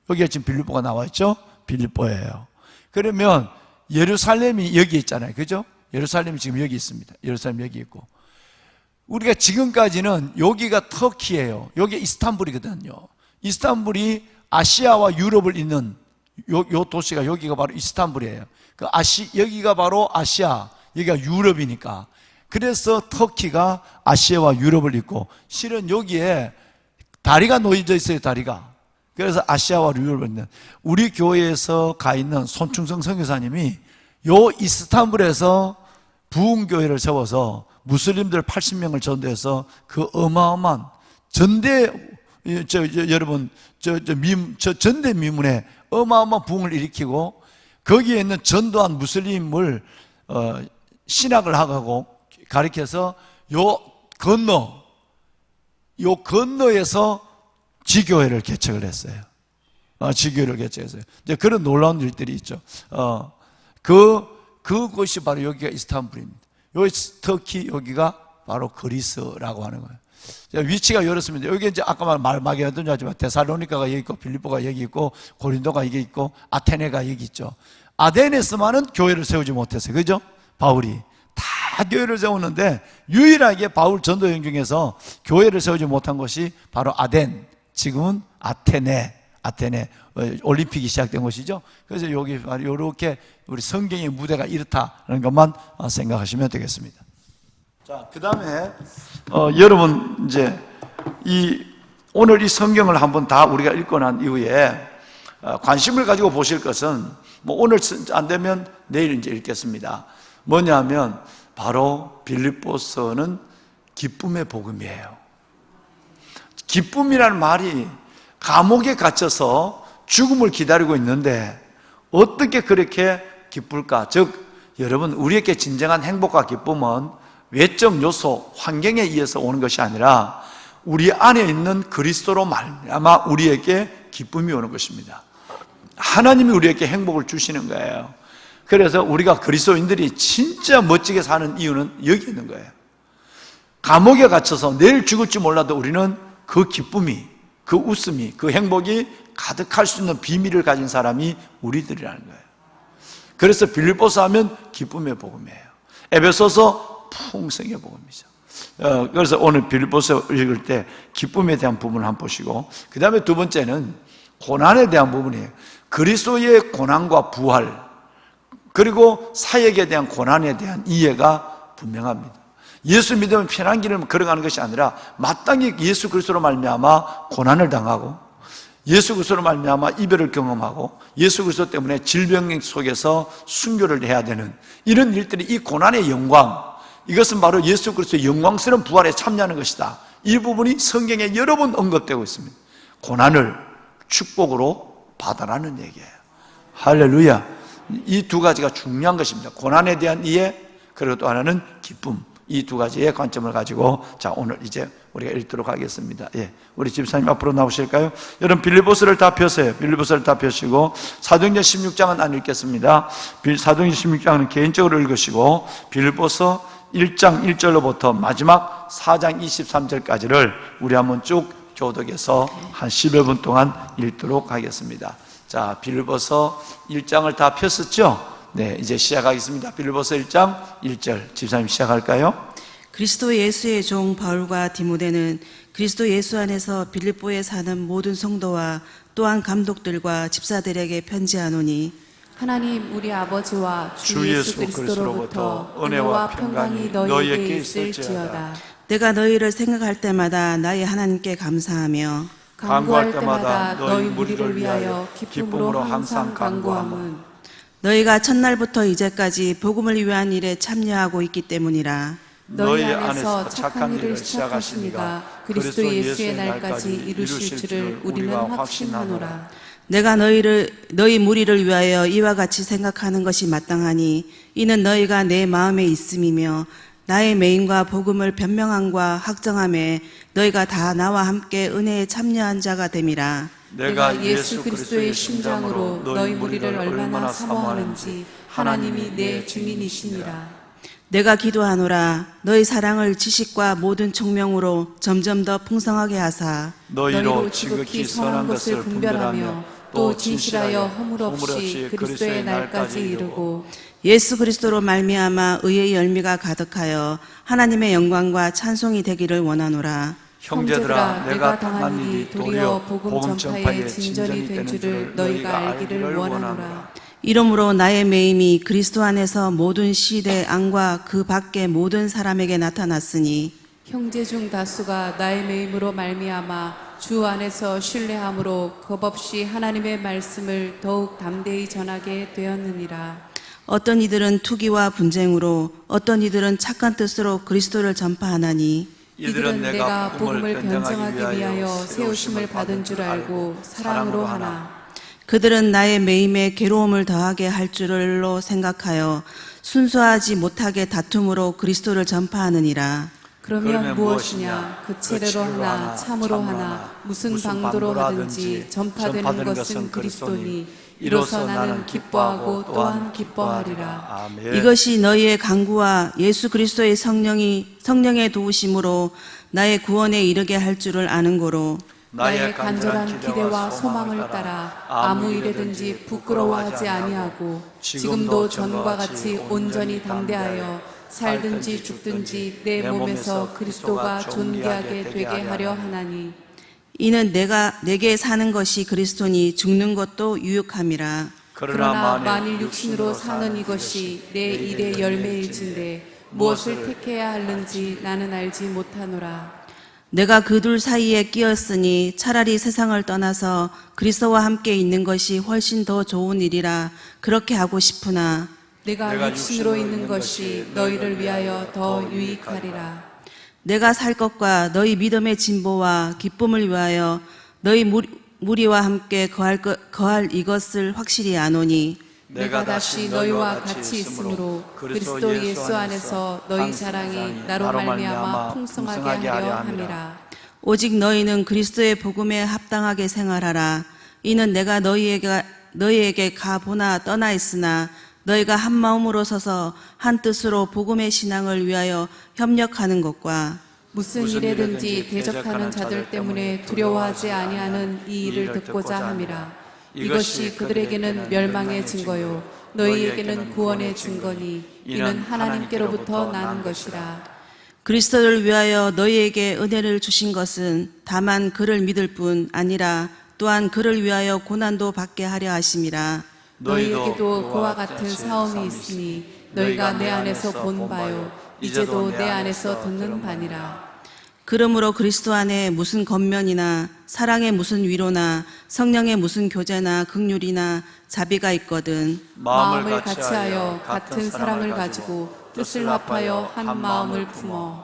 여기가 지금 빌립보가 나와 있죠? 빌립보예요. 그러면 예루살렘이 여기 있잖아요. 그죠? 예루살렘이 지금 여기 있습니다. 예루살렘 여기 있고, 우리가 지금까지는 여기가 터키예요. 여기 이스탄불이거든요. 이스탄불이 아시아와 유럽을 잇는 요 도시가, 여기가 바로 이스탄불이에요. 여기가 바로 아시아, 여기가 유럽이니까. 그래서 터키가 아시아와 유럽을 잇고, 실은 여기에 다리가 놓여져 있어요, 다리가. 그래서 아시아와 유럽을 잇는, 우리 교회에서 가 있는 손충성 선교사님이 요 이스탄불에서 부흥교회를 세워서 무슬림들 80명을 전도해서 그 어마어마한 여러분, 전대 미문에 어마어마한 부흥을 일으키고, 거기에 있는 전도한 무슬림을 신학을 하고 가르쳐서 요 건너에서 지교회를 개척을 했어요. 지교회를 개척했어요. 이제 그런 놀라운 일들이 있죠. 그곳이 바로 여기가 이스탄불입니다. 여기 터키, 여기가 바로 그리스라고 하는 거예요. 위치가 이렇습니다. 여기 이제 아까 마게도냐 하지만 데살로니카가 여기 있고, 빌립보가 여기 있고, 고린도가 여기 있고, 아테네가 여기 있죠. 아덴에서만은 교회를 세우지 못했어요. 그죠? 바울이 다 교회를 세우는데, 유일하게 바울 전도 여행 중에서 교회를 세우지 못한 것이 바로 아덴, 지금은 아테네 올림픽이 시작된 곳이죠. 그래서 여기 이렇게 우리 성경의 무대가 이렇다는 것만 생각하시면 되겠습니다. 자, 그 다음에 여러분, 이제 오늘 이 성경을 한번 다 우리가 읽고 난 이후에 관심을 가지고 보실 것은, 오늘 안 되면 내일 이제 읽겠습니다. 뭐냐면 바로 빌립보서는 기쁨의 복음이에요. 기쁨이라는 말이, 감옥에 갇혀서 죽음을 기다리고 있는데 어떻게 그렇게 기쁠까? 즉, 여러분, 우리에게 진정한 행복과 기쁨은 외적 요소, 환경에 의해서 오는 것이 아니라 우리 안에 있는 그리스도로 말미암아 우리에게 기쁨이 오는 것입니다. 하나님이 우리에게 행복을 주시는 거예요. 그래서 우리가 그리스도인들이 진짜 멋지게 사는 이유는 여기 있는 거예요. 감옥에 갇혀서 내일 죽을지 몰라도 우리는 그 기쁨이, 그 웃음이, 그 행복이 가득할 수 있는 비밀을 가진 사람이 우리들이라는 거예요. 그래서 빌립보서 하면 기쁨의 복음이에요. 에베소서 풍성의 복음이죠. 그래서 오늘 빌립보서 읽을 때 기쁨에 대한 부분을 한번 보시고, 그 다음에 두 번째는 고난에 대한 부분이에요. 그리스도의 고난과 부활, 그리고 사역에 대한 고난에 대한 이해가 분명합니다. 예수 믿으면 편한 길을 걸어가는 것이 아니라 마땅히 예수 그리스도로 말미암아 고난을 당하고, 예수 그리스도로 말미암아 이별을 경험하고, 예수 그리스도 때문에 질병 속에서 순교를 해야 되는 이런 일들이, 이 고난의 영광, 이것은 바로 예수 그리스도의 영광스러운 부활에 참여하는 것이다. 이 부분이 성경에 여러 번 언급되고 있습니다. 고난을 축복으로 받아라는 얘기예요. 할렐루야. 이 두 가지가 중요한 것입니다. 고난에 대한 이해, 그리고 또 하나는 기쁨. 이 두 가지의 관점을 가지고, 자, 오늘 이제 우리가 읽도록 하겠습니다. 예, 우리 집사님 앞으로 나오실까요? 여러분, 빌립보서를 다 펴세요. 빌립보서를 다 펴시고, 사도행전 16장은 안 읽겠습니다. 사도행전 16장은 개인적으로 읽으시고, 빌립보서 1장 1절로부터 마지막 4장 23절까지를 우리 한번 쭉 교독해서 한 10여 분 동안 읽도록 하겠습니다. 자, 빌립보서 1장을 다 폈었죠? 네, 이제 시작하겠습니다. 빌립보서 1장 1절 집사님 시작할까요? 그리스도 예수의 종 바울과 디모데는 그리스도 예수 안에서 빌립보에 사는 모든 성도와 또한 감독들과 집사들에게 편지하노니 하나님 우리 아버지와 주 예수 그리스도로부터 은혜와 평강이 너희에게 있을지어다. 내가 너희를 생각할 때마다 나의 하나님께 감사하며 간구할 때마다 너희 무리를 위하여 기쁨으로 항상 간구함은 너희가 첫날부터 이제까지 복음을 위한 일에 참여하고 있기 때문이라. 너희 안에서 착한 일을 시작하신 이가 그리스도 예수의 날까지 이루실 줄을 우리는 확신하노라. 내가 너희 무리를 위하여 이와 같이 생각하는 것이 마땅하니 이는 너희가 내 마음에 있음이며 나의 매임과 복음을 변명함과 확정함에 너희가 다 나와 함께 은혜에 참여한 자가 됨이라. 내가 예수 그리스도의 심장으로 너희 무리를 얼마나 사모하는지 하나님이 내 증인이시니라. 내가 기도하노라. 너희 사랑을 지식과 모든 총명으로 점점 더 풍성하게 하사 너희로 지극히 선한 것을 분별하며 또 진실하여 허물 없이 그리스도의 날까지 이루고 예수 그리스도로 말미암아 의의 열매가 가득하여 하나님의 영광과 찬송이 되기를 원하노라. 형제들아, 내가 당한 일이 도리어 복음 전파의 진전이 된 줄을 너희가 알기를 원하노라. 이러므로 나의 매임이 그리스도 안에서 모든 시대 안과 그 밖의 모든 사람에게 나타났으니 형제 중 다수가 나의 매임으로 말미암아 주 안에서 신뢰함으로 겁없이 하나님의 말씀을 더욱 담대히 전하게 되었느니라. 어떤 이들은 투기와 분쟁으로 어떤 이들은 착한 뜻으로 그리스도를 전파하나니 이들은 내가 복음을 변증하기 위하여 세우심을 받은 줄 알고 사랑으로 하나. 그들은 나의 매임에 괴로움을 더하게 할 줄로 생각하여 순수하지 못하게 다툼으로 그리스도를 전파하느니라. 그러면 무엇이냐? 그 체례로 하나, 참으로 하나, 무슨 방도로 하든지 전파되는 것은 그리스도니 이로써 나는 기뻐하고 또한 기뻐하리라. 아멘. 이것이 너희의 간구와 예수 그리스도의 성령의 도우심으로 나의 구원에 이르게 할 줄을 아는 고로 나의 간절한 기대와 소망을 따라 아무 일에든지 부끄러워하지 아니하고 지금도 전과 같이 온전히 담대하여 살든지 죽든지 내 몸에서 그리스도가 존귀하게 되게 하려 하나니 이는 내게 사는 것이 그리스도니 죽는 것도 유익함이라. 그러나 만일 육신으로 사는 이것이 내 일의 열매일진데 무엇을 택해야 하는지 나는 알지 못하노라. 내가 그 둘 사이에 끼었으니 차라리 세상을 떠나서 그리스도와 함께 있는 것이 훨씬 더 좋은 일이라 그렇게 하고 싶으나 내가 육신으로 있는 것이 너희를 위하여 더 유익하리라. 내가 살 것과 너희 믿음의 진보와 기쁨을 위하여 너희 무리와 함께 거할 이것을 확실히 아노니 내가 다시 너희와 같이 있으므로 그리스도 예수 안에서 너희 자랑이 나로 말미암아 풍성하게 하려 함이라. 오직 너희는 그리스도의 복음에 합당하게 생활하라. 이는 내가 너희에게 가보나 떠나 있으나 너희가 한 마음으로 서서 한 뜻으로 복음의 신앙을 위하여 협력하는 것과 무슨 일에든지 대적하는 자들 때문에 두려워하지 아니하는 이 일을 듣고자 함이라. 이것이 그들에게는 멸망의 증거요 너희에게는 구원의 증거니 이는 하나님께로부터 나는 것이라. 그리스도를 위하여 너희에게 은혜를 주신 것은 다만 그를 믿을 뿐 아니라 또한 그를 위하여 고난도 받게 하려 하심이라. 너희에게도 그와 같은 사움이 있으니 너희가 내 안에서 본 바요 이제도 내 안에서 듣는 바니라. 그러므로 그리스도 안에 무슨 겉면이나 사랑의 무슨 위로나 성령의 무슨 교제나 긍휼이나 자비가 있거든 마음을 같이하여 같은 사랑을 가지고 뜻을 합하여 한 마음을 품어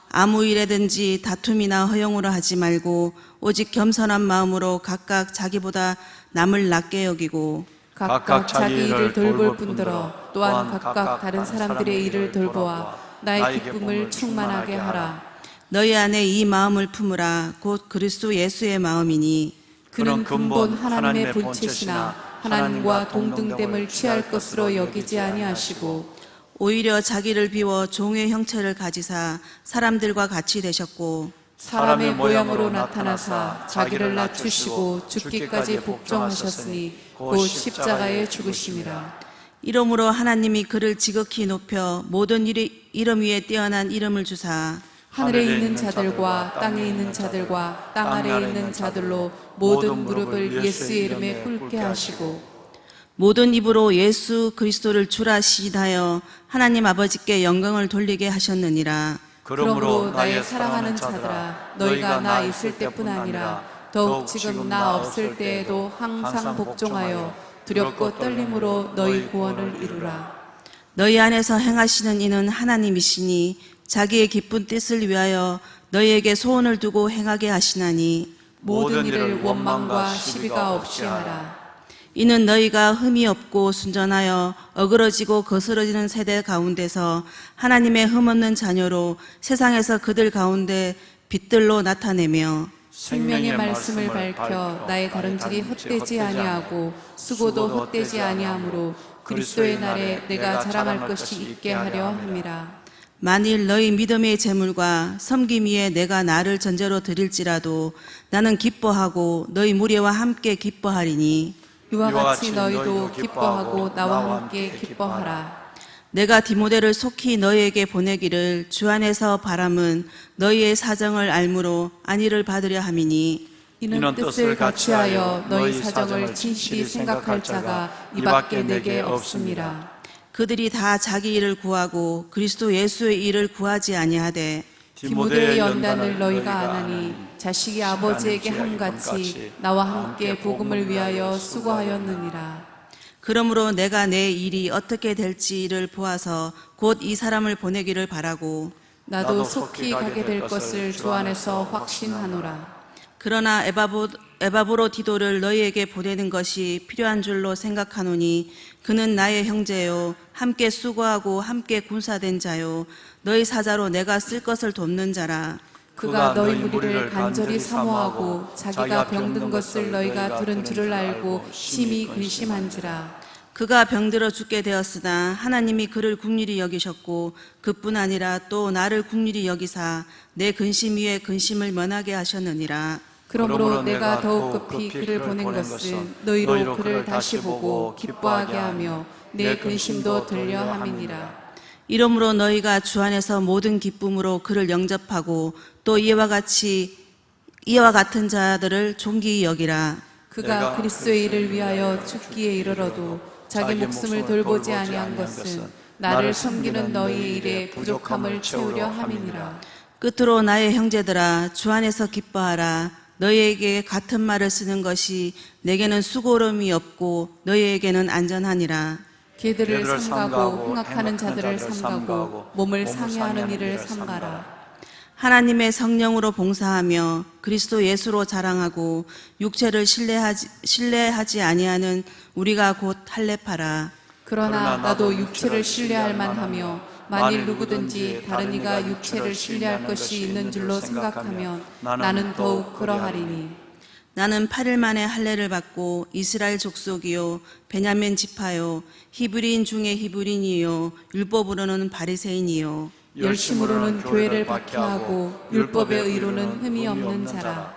아무 일에든지 다툼이나 허용으로 하지 말고 오직 겸손한 마음으로 각각 자기보다 남을 낮게 여기고 각각 자기 일을 돌볼 뿐더러 또한 각각 다른 사람들의 일을 돌보아 나의 기쁨을 충만하게 하라. 너희 안에 이 마음을 품으라. 곧 그리스도 예수의 마음이니 그는 근본 하나님의 본체시나 하나님과 동등됨을 취할 것으로 여기지 아니하시고 오히려 자기를 비워 종의 형체를 가지사 사람들과 같이 되셨고 사람의 모양으로 나타나사 자기를 낮추시고 죽기까지 복종하셨으니 곧 십자가에 죽으심이라. 이러므로 하나님이 그를 지극히 높여 모든 이름 위에 뛰어난 이름을 주사 하늘에 있는 자들과 땅에 있는 자들과 땅 아래에 있는 자들로 모든 무릎을 예수의 이름에 꿇게 하시고 모든 입으로 예수 그리스도를 주라 시인하여 하나님 아버지께 영광을 돌리게 하셨느니라. 그러므로 나의 사랑하는 자들아 너희가 나 있을 때뿐 아니라 더욱 지금 나 없을 때에도 항상 복종하여 두렵고 떨림으로 너희 구원을 이루라. 너희 안에서 행하시는 이는 하나님이시니 자기의 기쁜 뜻을 위하여 너희에게 소원을 두고 행하게 하시나니 모든 일을 원망과 시비가 없이 하라. 이는 너희가 흠이 없고 순전하여 어그러지고 거스러지는 세대 가운데서 하나님의 흠없는 자녀로 세상에서 그들 가운데 빛들로 나타내며 생명의 말씀을 밝혀 나의 다름질이 헛되지 아니하고 수고도 헛되지 아니하므로 그리스도의 날에 내가 자랑할 것이 있게 하려 함이라. 만일 너희 믿음의 재물과 섬김 위에 내가 나를 전제로 드릴지라도 나는 기뻐하고 너희 무리와 함께 기뻐하리니 이와 같이 너희도 기뻐하고 나와 함께 기뻐하라. 내가 디모데를 속히 너희에게 보내기를 주 안에서 바람은 너희의 사정을 알므로 안위를 받으려 함이니 이는 뜻을 같이하여 너희 사정을 진실히 생각할 자가 이밖에 내게 없음이라. 그들이 다 자기 일을 구하고 그리스도 예수의 일을 구하지 아니하되 디모데의 연단을 너희가 안하니 자식이 아버지에게 함같이 나와 함께 복음을 위하여 수고하였느니라. 그러므로 내가 내 일이 어떻게 될지를 보아서 곧 이 사람을 보내기를 바라고 나도 속히 가게 될 것을 주 안에서 확신하노라. 그러나 에바브로디도를 너희에게 보내는 것이 필요한 줄로 생각하노니 그는 나의 형제요 함께 수고하고 함께 군사된 자요 너희 사자로 내가 쓸 것을 돕는 자라. 그가 너희 무리를 간절히 사모하고 자기가 병든 것을 너희가 들은 줄을 알고 심히 근심한지라. 그가 병들어 죽게 되었으나 하나님이 그를 긍휼히 여기셨고 그뿐 아니라 또 나를 긍휼히 여기사 내 근심 위에 근심을 면하게 하셨느니라. 그러므로 내가 더욱 급히 그를 보낸 것은 너희로 그를 다시 보고 기뻐하게 하며 내 근심도 들려 함이니라. 이러므로 너희가 주 안에서 모든 기쁨으로 그를 영접하고 또 이와 같은 자들을 존귀히 여기라. 그가 그리스도의 일을 위하여 죽기에 이르러도 자기 목숨을 돌보지 아니한 것은 나를 섬기는 너희의 일에 부족함을 채우려 함이니라. 끝으로 나의 형제들아 주 안에서 기뻐하라. 너희에게 같은 말을 쓰는 것이 내게는 수고로움이 없고 너희에게는 안전하니라. 개들을 삼가고 흥악하는 자들을 삼가고 몸을 상해하는 일을 삼가라. 하나님의 성령으로 봉사하며 그리스도 예수로 자랑하고 육체를 신뢰하지 아니하는 우리가 곧 할례파라. 그러나 나도 육체를 신뢰할 만하며 만일 누구든지 다른 이가 육체를 신뢰할 것이 있는 줄로 생각하면 나는 더욱 그러하리니. 나는 8일 만에 할례를 받고 이스라엘 족속이요 베냐민 지파요 히브리인 중에 히브리인이요 율법으로는 바리새인이요 열심으로는 교회를 박해하고 율법의 의로는 흠이 없는 자라.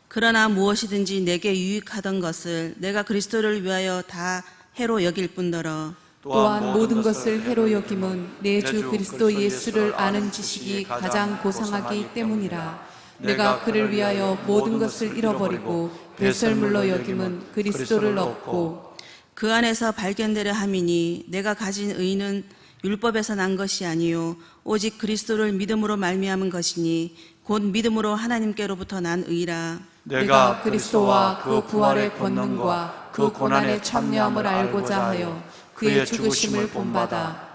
그러나 무엇이든지 내게 유익하던 것을 내가 그리스도를 위하여 다 해로 여길 뿐더러 또한 모든 것을 해로 여김은 내 주 그리스도 예수를 아는 지식이 가장 고상하기 때문이라. 내가 그를 위하여 모든 것을 잃어버리고 배설물로 여김은 그리스도를 얻고 그 안에서 발견되려 함이니 내가 가진 의는 율법에서 난 것이 아니요 오직 그리스도를 믿음으로 말미암은 것이니 곧 믿음으로 하나님께로부터 난 의라. 내가 그리스도와 그 부활의 권능과 그 고난의 참여함을 알고자 하여 그의 죽으심을 본받아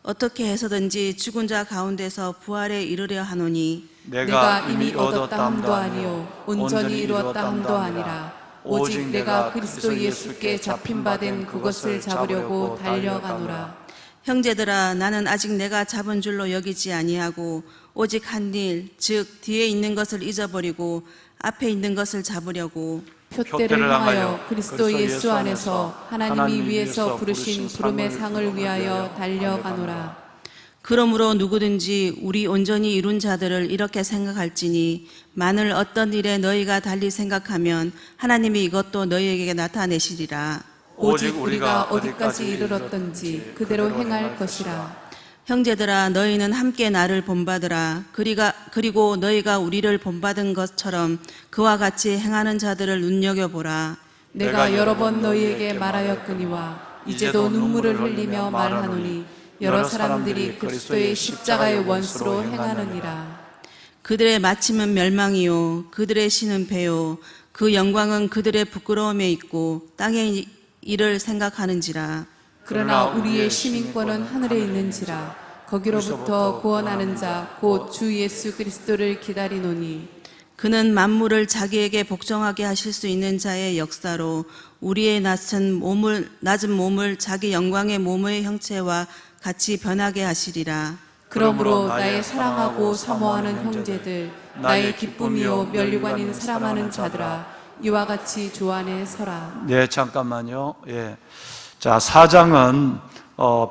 어떻게 해서든지 죽은 자 가운데서 부활에 이르려 하노니 내가 이미 얻었다 함도 아니요 온전히 이루었다 함도 아니라 오직 내가 그리스도 예수께 잡힌 바 된 그것을 잡으려고 달려가노라. 형제들아 나는 아직 내가 잡은 줄로 여기지 아니하고 오직 한 일 즉 뒤에 있는 것을 잊어버리고 앞에 있는 것을 잡으려고 표대를 향하여 그리스도 예수 안에서 하나님이 위에서 부르신 부름의 상을 위하여 달려가노라. 그러므로 누구든지 우리 온전히 이룬 자들을 이렇게 생각할지니 만일 어떤 일에 너희가 달리 생각하면 하나님이 이것도 너희에게 나타내시리라. 오직 우리가 어디까지 이르렀던지 그대로 행할 것이라. 형제들아 너희는 함께 나를 본받으라. 그리고 너희가 우리를 본받은 것처럼 그와 같이 행하는 자들을 눈여겨보라. 내가 여러 번 너희에게 말하였거니와 이제도 눈물을 흘리며 말하노니 여러 사람들이 그리스도의 십자가의 원수로 행하느니라. 그들의 마침은 멸망이요 그들의 신은 배요 그 영광은 그들의 부끄러움에 있고 땅의 일을 생각하는지라. 그러나 우리의 시민권은 하늘에 있는지라. 거기로부터 구원하는 자 곧 주 예수 그리스도를 기다리노니 그는 만물을 자기에게 복종하게 하실 수 있는 자의 역사로 우리의 낮은 몸을 자기 영광의 몸의 형체와 같이 변하게 하시리라. 그러므로 나의 사랑하고 사모하는 형제들, 나의 기쁨이요 면류관인 사랑하는 자들아, 이와 같이 주 안에 서라. 네, 잠깐만요. 예. 자, 4장은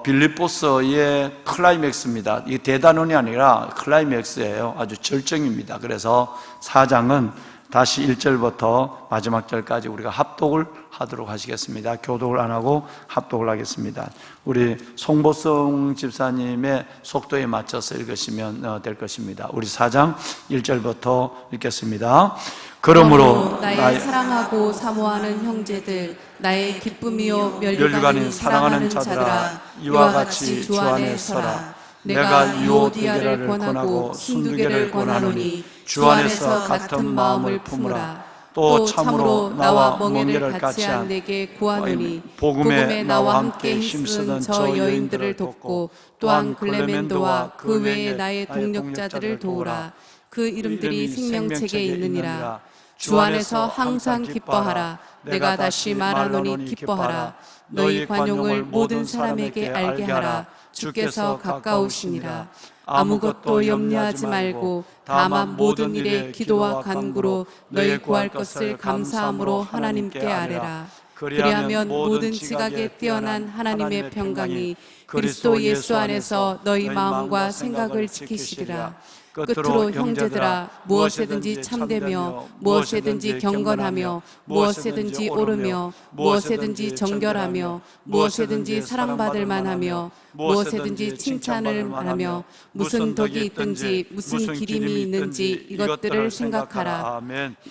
빌립보서의 클라이맥스입니다. 이게 대단원이 아니라 클라이맥스예요. 아주 절정입니다. 그래서 4장은 다시 1절부터 마지막 절까지 우리가 합독을 하도록 하시겠습니다. 교독을 안 하고 합독을 하겠습니다. 우리 송보성 집사님의 속도에 맞춰서 읽으시면 될 것입니다. 우리 4장 1절부터 읽겠습니다. 그러므로 나의 사랑하고 사모하는 형제들, 나의 기쁨이요 면류관인 사랑하는 자들아, 이와 같이 주 안에 서라. 내가 유오디아를 권하고 순두개를 권하노니 주 안에서 같은 마음을 품으라. 또 참으로 나와 멍에를 같이 한 내게 구하노니 복음에 나와 함께 힘쓰던 저 여인들을 돕고 또한 글레멘도와 그 외에 나의 동력자들을 도우라. 그 이름들이 생명책에 있느니라. 주 안에서 항상 기뻐하라. 내가 다시 말하노니 기뻐하라. 너희 관용을 모든 사람에게 알게 하라. 주께서 가까우시니라. 아무것도 염려하지 말고 다만 모든 일에 기도와 간구로 너희 구할 것을 감사함으로 하나님께 아뢰라. 그리하면 모든 지각에 뛰어난 하나님의 평강이 그리스도 예수 안에서 너희 마음과 생각을 지키시리라. 끝으로 형제들아, 무엇에든지 참되며 무엇에든지 경건하며 무엇에든지 옳으며 무엇에든지 정결하며 무엇에든지 사랑받을 만하며 무엇에든지 칭찬을 말하며 무슨 덕이 있든지 무슨 기림이 있는지 이것들을 생각하라.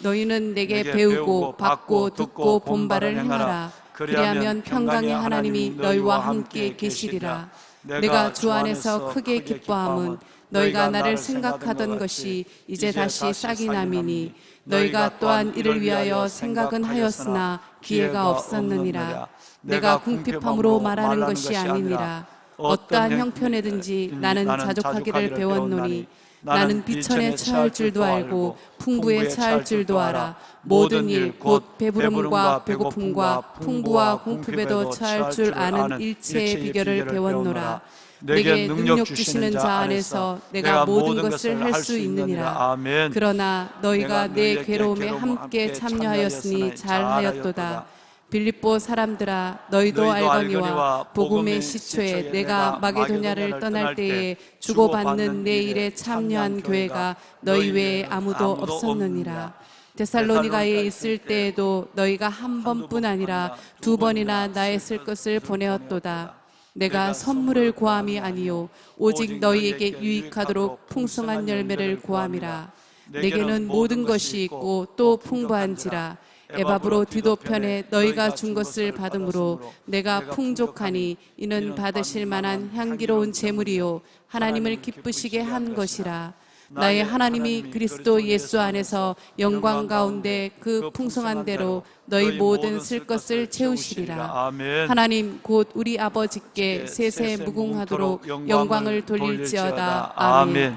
너희는 내게 배우고 받고 듣고 본 바를 행하라. 그리하면 평강의 하나님이 너희와 함께 계시리라. 내가 주 안에서 크게 기뻐함은 너희가 나를 생각하던 것이 이제 다시 싹이 남이니 너희가 또한 이를 위하여 생각은 하였으나 기회가 없었느니라. 내가 궁핍함으로 말하는 것이 아니니라. 어떠한 형편에든지 나는 자족하기를 배웠노니 나는 비천에 처할 줄도 알고 풍부에 처할 줄도 알아. 모든 일 곧 배부름과 배고픔과 풍부와 궁핍에도 처할 줄 아는 일체의 비결을 배웠노라. 내게 능력 주시는 자 안에서 내가 모든 것을 할 수 있느니라. 그러나 너희가 내 괴로움에 함께 참여하였으니 잘하였도다. 빌립보 사람들아, 너희도 알거니와 복음의 시초에 내가 마게도냐를 떠날 때에 주고받는 내 일에 참여한 교회가 너희 외에 아무도 없었느니라. 데살로니가에 있을 때에도 너희가 한 번뿐 아니라 두 번이나 나의 쓸 것을 보내었도다. 내가 선물을 구함이 아니요 오직 너희에게 유익하도록 풍성한 열매를 구함이라. 내게는 모든 것이 있고 또 풍부한지라. 에바브로 디도 편에 너희가 준 것을 받음으로 내가 풍족하니 이는 받으실 만한 향기로운 제물이요 하나님을 기쁘시게 한 것이라. 나의 하나님이 그리스도 예수 안에서 영광 가운데 그 풍성한 대로 너희 모든 쓸 것을 채우시리라. 하나님 곧 우리 아버지께 세세 무궁하도록 영광을 돌릴지어다. 아멘.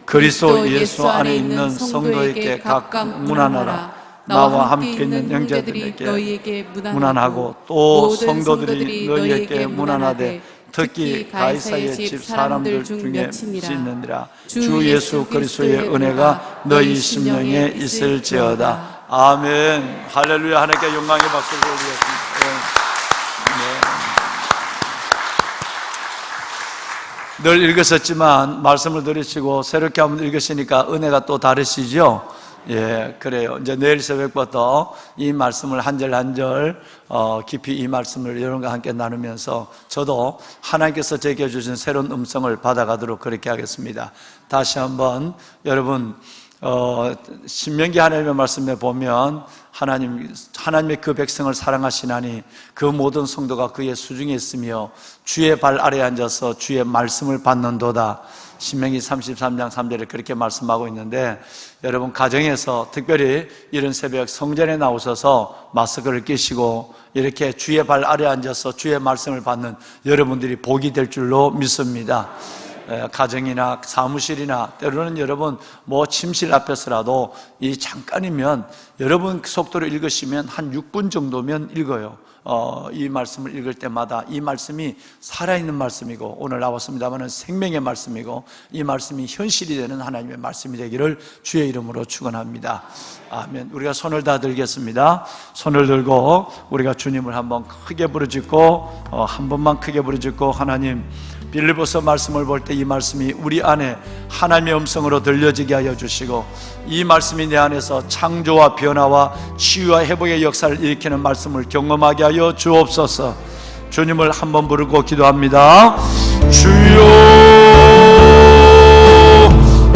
그리스도 예수 안에 있는 성도에게 각각 문안하라. 나와 함께 있는 형제들에게 너희에게 문안하고 또 성도들이 너희에게 문안하되 특히 가이사의 집 사람들 중 몇이니라. 주 예수 그리스도의 은혜가 너희 심령에 있을지어다. 아멘. 할렐루야. 하나님께 영광의 박수를 올리겠습니다. 늘 읽으셨지만 말씀을 들으시고 새롭게 한번 읽으시니까 은혜가 또 다르시죠? 예, 그래요. 이제 내일 새벽부터 이 말씀을 한 절 한 절 깊이 이 말씀을 여러분과 함께 나누면서 저도 하나님께서 제게 주신 새로운 음성을 받아가도록 그렇게 하겠습니다. 다시 한번 여러분 신명기 하나님의 말씀에 보면 하나님의 그 백성을 사랑하시나니 그 모든 성도가 그의 수중에 있으며 주의 발 아래에 앉아서 주의 말씀을 받는도다. 신명기 33장 3절에 그렇게 말씀하고 있는데, 여러분 가정에서 특별히 이런 새벽 성전에 나오셔서 마스크를 끼시고 이렇게 주의 발 아래에 앉아서 주의 말씀을 받는 여러분들이 복이 될 줄로 믿습니다. 가정이나 사무실이나 때로는 여러분 침실 앞에서라도 이 잠깐이면 여러분 속도로 읽으시면 한 6분 정도면 읽어요. 이 말씀을 읽을 때마다 이 말씀이 살아있는 말씀이고 오늘 나왔습니다마는 생명의 말씀이고 이 말씀이 현실이 되는 하나님의 말씀이 되기를 주의 이름으로 축원합니다. 아멘. 우리가 손을 다 들겠습니다. 손을 들고 우리가 주님을 한번 크게 부르짖고 한 번만 크게 부르짖고, 하나님, 빌립보서 말씀을 볼 때 이 말씀이 우리 안에 하나님의 음성으로 들려지게 하여 주시고 이 말씀이 내 안에서 창조와 변화와 치유와 회복의 역사를 일으키는 말씀을 경험하게 하여 주옵소서. 주님을 한번 부르고 기도합니다. 주여,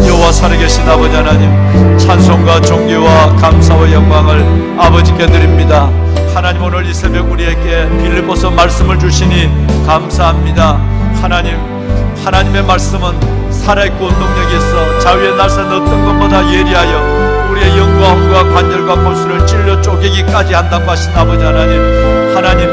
여호와 살아계신 아버지 하나님, 찬송과 존귀와 감사와 영광을 아버지께 드립니다. 하나님, 오늘 이 새벽 우리에게 빌립보서 말씀을 주시니 감사합니다. 하나님의 말씀은 살아있고 능력이 있어 자위에 나선 어떤 것보다 예리하여 우리의 영과 혼과 관절과 골수를 찔러 쪼개기까지 한다고 하신 아버지 하나님,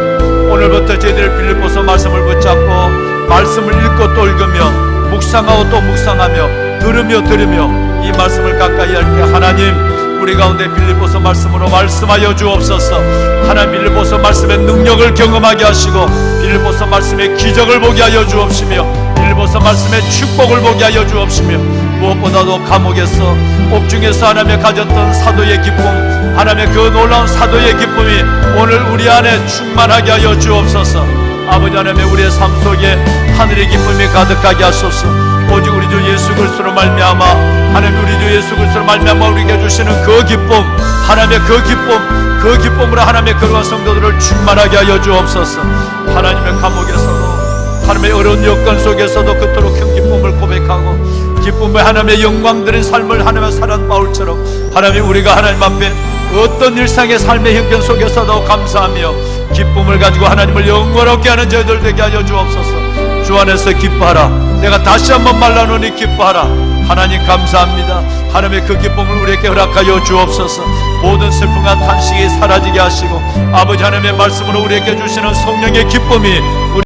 오늘부터 저희들 빌립보서 말씀을 붙잡고 말씀을 읽고 또 읽으며 묵상하고 또 묵상하며 들으며 이 말씀을 가까이 할 때 하나님, 우리 가운데 빌립보서 말씀으로 말씀하여 주옵소서. 하나님, 빌립보서 말씀의 능력을 경험하게 하시고 빌립보서 말씀의 기적을 보게 하여 주옵시며 빌립보서 말씀의 축복을 보게 하여 주옵시며 무엇보다도 감옥에서 옥중에서 하나님의 가졌던 사도의 기쁨, 하나님의 그 놀라운 사도의 기쁨이 오늘 우리 안에 충만하게 하여 주옵소서. 아버지 하나님, 우리의 삶 속에 하늘의 기쁨이 가득하게 하소서. 오직 우리 주 예수 그리스도로 말미암아 하나님, 우리 주 예수 그리스도로 말미암아 우리에게 주시는 그 기쁨, 하나님의 그 기쁨으로 하나님의 거룩한 성도들을 충만하게 하여 주옵소서. 하나님의 감옥에서도 하나님의 어려운 여건 속에서도 그토록 큰 기쁨을 고백하고 기쁨의 하나님의 영광 드린 삶을 하나님의 살아온 바울처럼 하나님, 우리가 하나님 앞에 어떤 일상의 삶의 형편 속에서도 감사하며 기쁨을 가지고 하나님을 영원롭게 하는 저희들 되게 하여 주옵소서. 주 안에서 기뻐하라. 내가 다시 한번 말라노니 기뻐하라. 하나님 감사합니다. 하나님의 그 기쁨을 우리에게 허락하여 주옵소서. 모든 슬픔과 탄식이 사라지게 하시고 아버지 하나님의 말씀으로 우리에게 주시는 성령의 기쁨이 우리